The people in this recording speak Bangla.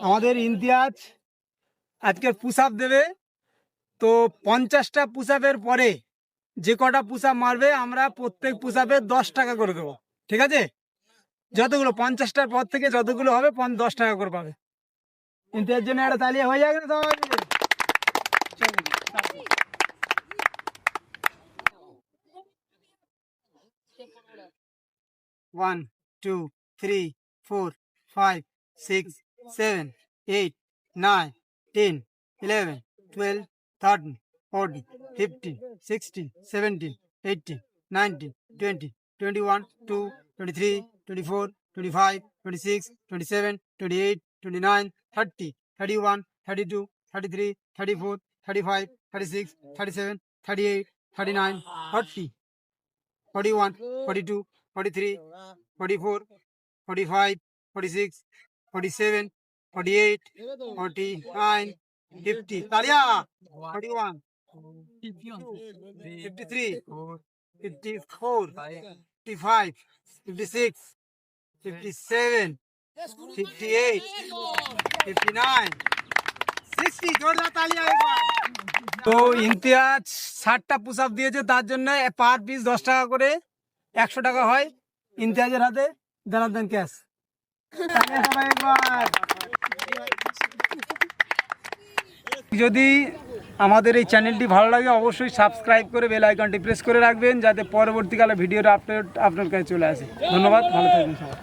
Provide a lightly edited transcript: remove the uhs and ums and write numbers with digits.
আমাদের ইমতিয়াজ আজকের পুশ আপ দেবে। তো 50টা পুশ আপের পরে যে কটা পুশ আপ মারবে আমরা প্রত্যেক পুশ আপে 10 টাকা করে দেবো, ঠিক আছে? যতগুলো 50টার পর থেকে যতগুলো হবে 10 টাকা করে পাবে। ইমতিয়াজের জন্য একটা তালিয়া হয়ে যাবে না? 1 2 3 4 5 6 7 8 9 10 11 12 13 14 15 16 17 18 19 20 21 2 23 24 25 26 27 28 29 30 31 32 33 34 35 36 37 38 39 40 41 42 43 44 45 46 47 48 49 50 তালিয়া 41 53 54 55 56 57 58 59 60 জোরদার তালিয়া একবার। তো ইমতিয়াজ 60টা পুশ আপ দিয়েছে, তার জন্য পার পিস 10 টাকা করে 100 টাকা হয়। ইমতিয়াজের হাতে দেন ক্যাশ। যদি আমাদের এই চ্যানেলটি ভালো লাগে অবশ্যই সাবস্ক্রাইব করে বেল আইকনটি প্রেস করে রাখবেন, যাতে পরবর্তীকালে ভিডিওর আপলোড আপনার কাছে চলে আসে। ধন্যবাদ, ভালো থাকবেন সবাই।